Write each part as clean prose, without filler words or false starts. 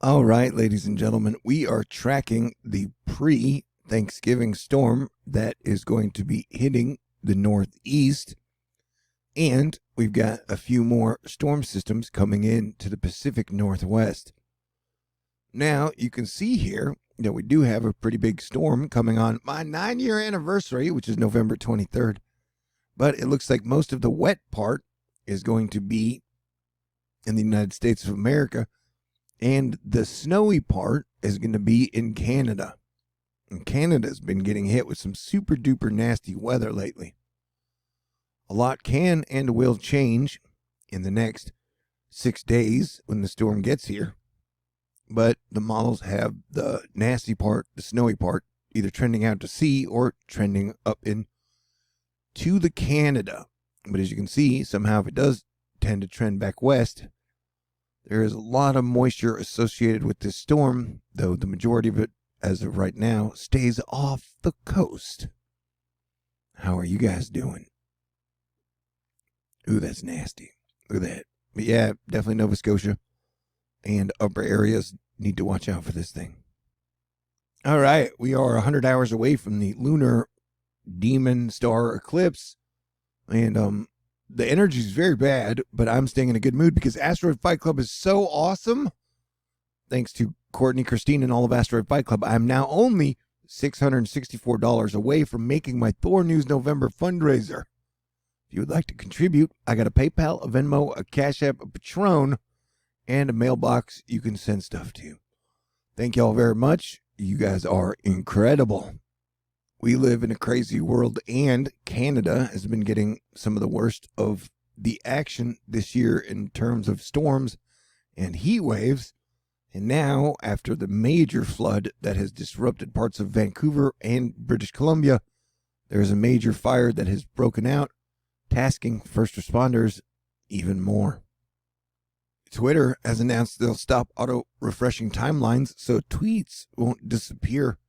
All right, ladies and gentlemen, we are tracking the pre-Thanksgiving storm that is going to be hitting the Northeast. And we've got a few more storm systems coming in to the Pacific Northwest. Now, you can see here that we do have a pretty big storm coming on my 9-year anniversary, which is November 23rd. But it looks like most of the wet part is going to be in the United States of America. And the snowy part is going to be in Canada. And Canada's been getting hit with some super duper nasty weather lately. A lot can and will change in the next 6 days when the storm gets here. But the models have the nasty part, the snowy part, either trending out to sea or trending up in to the Canada. But as you can see, somehow if it does tend to trend back west, there is a lot of moisture associated with this storm, though the majority of it, as of right now, stays off the coast. How are you guys doing? Ooh, that's nasty. Look at that. But yeah, definitely Nova Scotia and upper areas need to watch out for this thing. All right, we are 100 hours away from the lunar demon star eclipse, and the energy is very bad, but I'm staying in a good mood because Asteroid Fight Club is so awesome. Thanks to Courtney, Christine, and all of Asteroid Fight Club, I'm now only $664 away from making my THORnews November fundraiser. If you would like to contribute, I got a PayPal, a Venmo, a CashApp, a Patron, and a mailbox you can send stuff to. Thank y'all very much. You guys are incredible. We live in a crazy world, and Canada has been getting some of the worst of the action this year in terms of storms and heat waves. And now, after the major flood that has disrupted parts of Vancouver and British Columbia, there's a major fire that has broken out, tasking first responders even more. Twitter has announced they'll stop auto-refreshing timelines so tweets won't disappear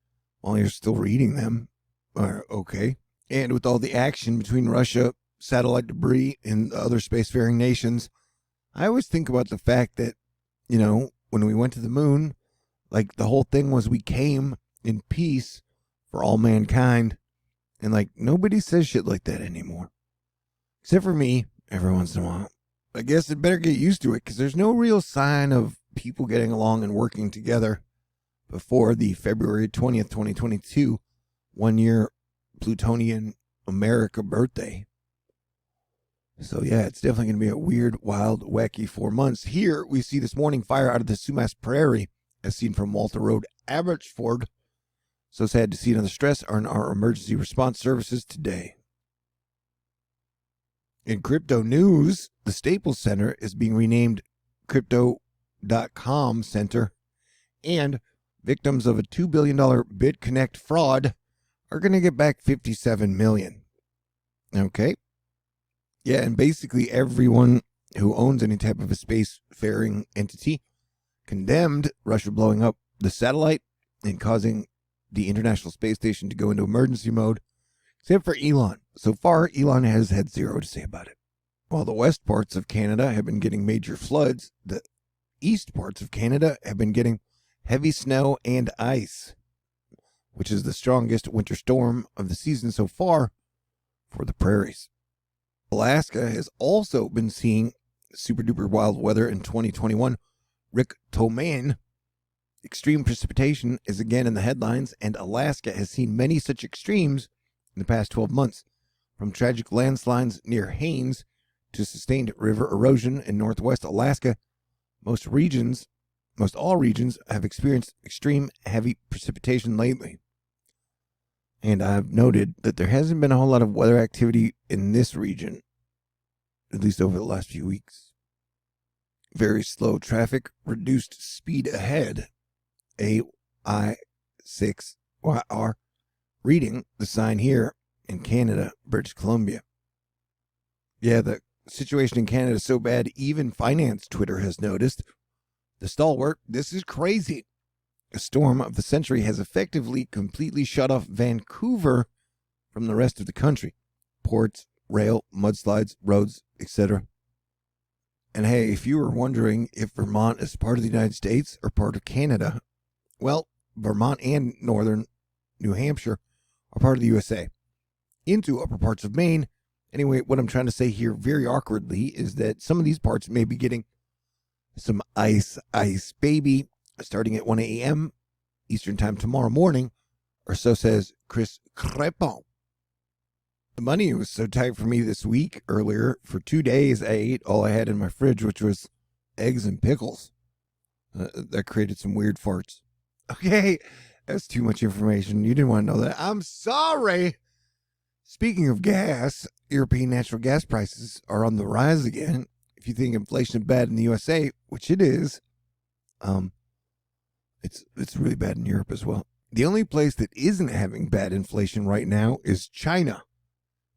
while you're still reading them. Okay. And with all the action between Russia, satellite debris, and other spacefaring nations, I always think about the fact that, you know, when we went to the moon, like the whole thing was we came in peace for all mankind. And like nobody says shit like that anymore. Except for me, every once in a while. I guess it better get used to it because there's no real sign of people getting along and working together before the February 20th, 2022 1-year Plutonian America birthday. So yeah, it's definitely going to be a weird, wild, wacky 4 months. Here we see this morning fire out of the Sumas Prairie, as seen from Walter Road, Abbotsford. So sad to see another stress on our emergency response services today. In crypto news, the Staples Center is being renamed Crypto.com Center, and victims of a $2 billion BitConnect fraud are going to get back $57 million. Okay. Yeah, and basically everyone who owns any type of a spacefaring entity condemned Russia blowing up the satellite and causing the International Space Station to go into emergency mode, except for Elon. So far, Elon has had zero to say about it. While the west parts of Canada have been getting major floods, the east parts of Canada have been getting heavy snow and ice, which is the strongest winter storm of the season so far for the prairies. Alaska has also been seeing super duper wild weather in 2021. Rick Toman. Extreme precipitation is again in the headlines, and Alaska has seen many such extremes in the past 12 months, from tragic landslides near Haines to sustained river erosion in northwest Alaska. Most all regions have experienced extreme heavy precipitation lately. And I've noted that there hasn't been a whole lot of weather activity in this region, at least over the last few weeks. Very slow traffic, reduced speed ahead, AI6YR, reading the sign here in Canada, British Columbia. Yeah, the situation in Canada is so bad, even finance Twitter has noticed. The stalwart, this is crazy. A storm of the century has effectively completely shut off Vancouver from the rest of the country. Ports, rail, mudslides, roads, etc. And hey, if you were wondering if Vermont is part of the United States or part of Canada, well, Vermont and northern New Hampshire are part of the USA. Into upper parts of Maine. Anyway, what I'm trying to say here very awkwardly is that some of these parts may be getting some ice, baby, starting at 1 a.m. Eastern time tomorrow morning, or so says Chris Crepon. The money was so tight for me this week earlier. For 2 days, I ate all I had in my fridge, which was eggs and pickles. That created some weird farts. Okay, that's too much information. You didn't want to know that. I'm sorry. Speaking of gas, European natural gas prices are on the rise again. If you think inflation is bad in the USA, which it is, it's really bad in Europe as well. The only place that isn't having bad inflation right now is China.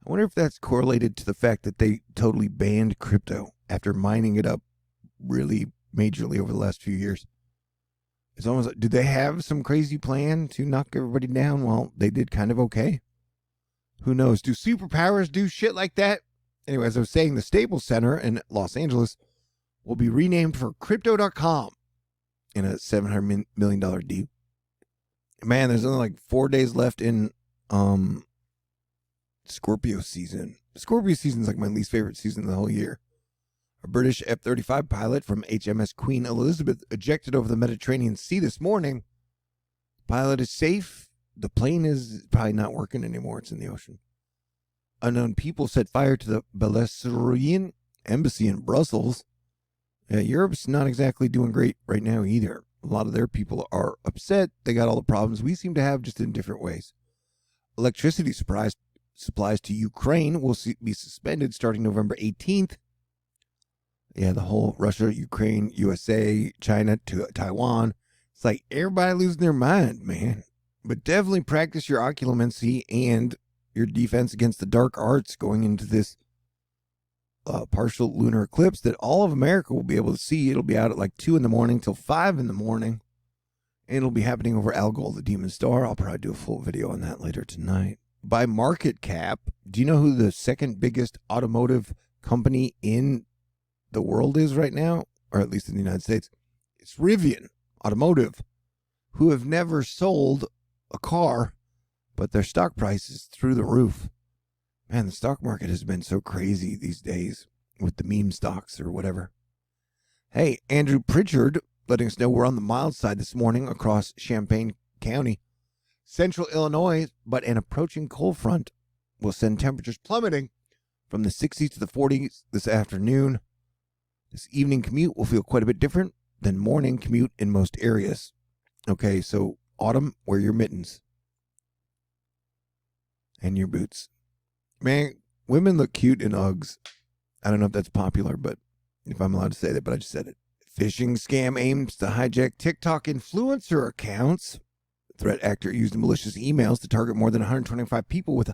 I wonder if that's correlated to the fact that they totally banned crypto after mining it up really majorly over the last few years. It's almost like, did they have some crazy plan to knock everybody down? Well, they did kind of okay. Who knows? Do superpowers do shit like that? Anyway, as I was saying, the Staples Center in Los Angeles will be renamed for Crypto.com in a $700 million deal. Man, there's only like 4 days left in Scorpio season. Scorpio season is like my least favorite season of the whole year. A British F-35 pilot from HMS Queen Elizabeth ejected over the Mediterranean Sea this morning. Pilot is safe. The plane is probably not working anymore. It's in the ocean. Unknown people set fire to the Belarusian embassy in Brussels. Europe's not exactly doing great right now either. A lot of their people are upset. They got all the problems we seem to have, just in different ways. Electricity supplies to Ukraine will be suspended starting November 18th. Yeah, the whole Russia, Ukraine, USA, China to Taiwan. It's like everybody losing their mind, man. But definitely practice your occlumency and your defense against the dark arts going into this partial lunar eclipse that all of America will be able to see. It'll be out at like 2 in the morning till 5 in the morning. And it'll be happening over Algol, the demon star. I'll probably do a full video on that later tonight. By market cap, do you know who the second biggest automotive company in the world is right now? Or at least in the United States. It's Rivian Automotive, who have never sold a car, but their stock price is through the roof. Man, the stock market has been so crazy these days with the meme stocks or whatever. Hey, Andrew Pritchard letting us know we're on the mild side this morning across Champaign County, central Illinois, but an approaching cold front will send temperatures plummeting from the 60s to the 40s this afternoon. This evening commute will feel quite a bit different than morning commute in most areas. Okay, so autumn, wear your mittens and your boots. Man, women look cute in Uggs. I don't know if that's popular, but if I'm allowed to say that, but I just said it. Phishing scam aims to hijack TikTok influencer accounts. The threat actor used malicious emails to target more than 125 people with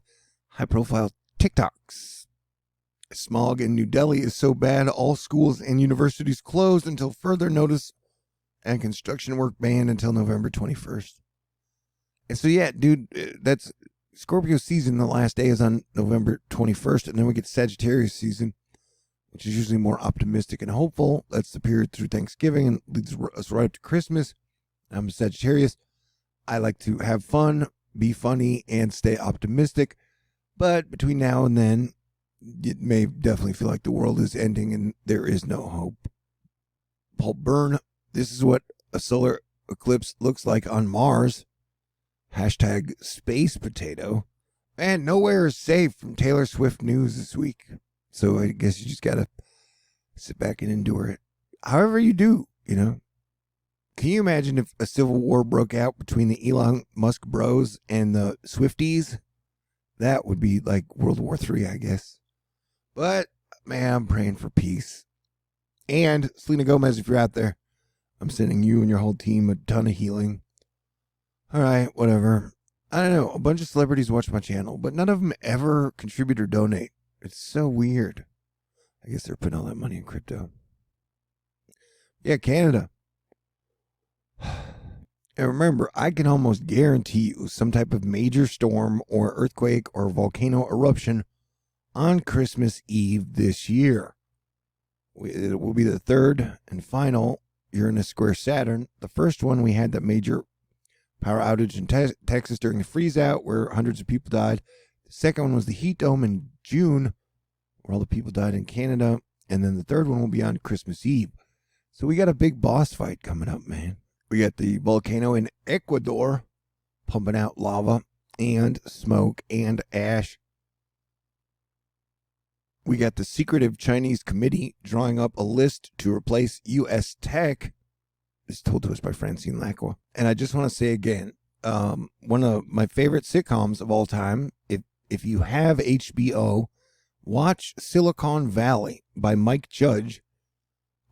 high-profile TikToks. Smog in New Delhi is so bad, all schools and universities closed until further notice, and construction work banned until November 21st. And so, yeah, dude, that's Scorpio season. The last day is on November 21st, and then we get Sagittarius season, which is usually more optimistic and hopeful. That's the period through Thanksgiving and leads us right up to Christmas. I'm a Sagittarius. I like to have fun, be funny, and stay optimistic. But between now and then, it may definitely feel like the world is ending and there is no hope. Paul Byrne, this is what a solar eclipse looks like on Mars. Hashtag space potato. Man, nowhere is safe from Taylor Swift news this week. So I guess you just got to sit back and endure it. However you do, you know. Can you imagine if a civil war broke out between the Elon Musk bros and the Swifties? That would be like World War III, I guess. But, man, I'm praying for peace. And, Selena Gomez, if you're out there, I'm sending you and your whole team a ton of healing. All right, whatever. I don't know. A bunch of celebrities watch my channel, but none of them ever contribute or donate. It's so weird. I guess they're putting all that money in crypto. Yeah, Canada. And remember, I can almost guarantee you some type of major storm or earthquake or volcano eruption on Christmas Eve this year. It will be the third and final Uranus square Saturn. The first one, we had that major power outage in Texas during the freeze out where hundreds of people died. The second one was the heat dome in June where all the people died in Canada. And then the third one will be on Christmas Eve. So we got a big boss fight coming up, man. We got the volcano in Ecuador pumping out lava and smoke and ash. We got the secretive Chinese committee drawing up a list to replace U.S. tech. It's told to us by Francine Lacqua. And I just want to say again, one of my favorite sitcoms of all time, if you have HBO, watch Silicon Valley by Mike Judge.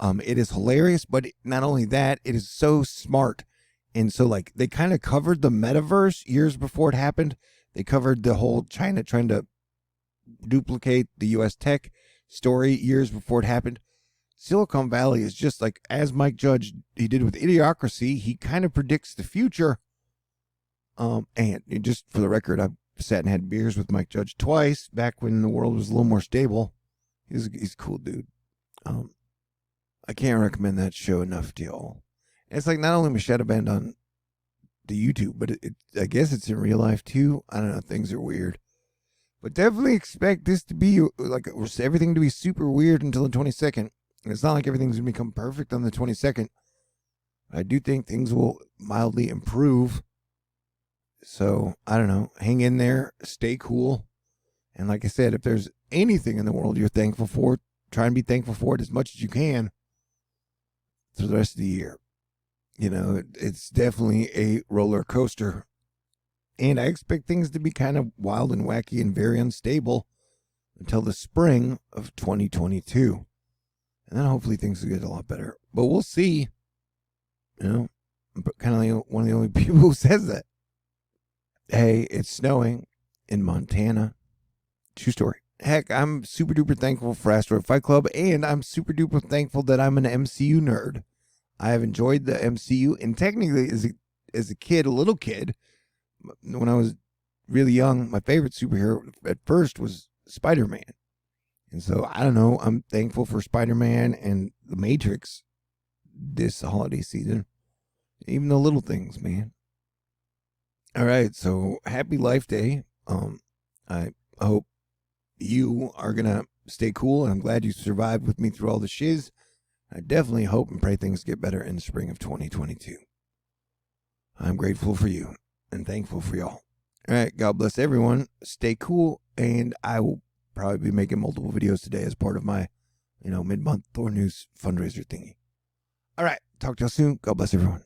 It is hilarious, but not only that, it is so smart. And so, like, they kind of covered the metaverse years before it happened. They covered the whole China trying to duplicate the U.S. tech story years before it happened. Silicon Valley is just like, as Mike Judge, he did with Idiocracy, he kind of predicts the future. And just for the record, I've sat and had beers with Mike Judge twice back when the world was a little more stable. He's a cool dude. I can't recommend that show enough to y'all. It's like not only Machete Band on the YouTube, but I guess it's in real life too. I don't know. Things are weird. But definitely expect this to be like everything to be super weird until the 22nd. And it's not like everything's going to become perfect on the 22nd. I do think things will mildly improve. So, I don't know. Hang in there. Stay cool. And like I said, if there's anything in the world you're thankful for, try and be thankful for it as much as you can through the rest of the year. You know, it's definitely a roller coaster. And I expect things to be kind of wild and wacky and very unstable until the spring of 2022. And then hopefully things will get a lot better. But we'll see. You know, I'm kind of one of the only people who says that. Hey, it's snowing in Montana. True story. Heck, I'm super duper thankful for Asteroid Fight Club, and I'm super duper thankful that I'm an MCU nerd. I have enjoyed the MCU, and technically, as a kid, a little kid, when I was really young, my favorite superhero at first was Spider-Man. And so, I don't know, I'm thankful for Spider-Man and The Matrix this holiday season. Even the little things, man. All right, so happy Life Day. I hope you are going to stay cool, and I'm glad you survived with me through all the shiz. I definitely hope and pray things get better in the spring of 2022. I'm grateful for you and thankful for y'all. All right, God bless everyone. Stay cool, and I will probably be making multiple videos today as part of my, mid-month THORnews fundraiser thingy. All right, talk to y'all soon. God bless everyone.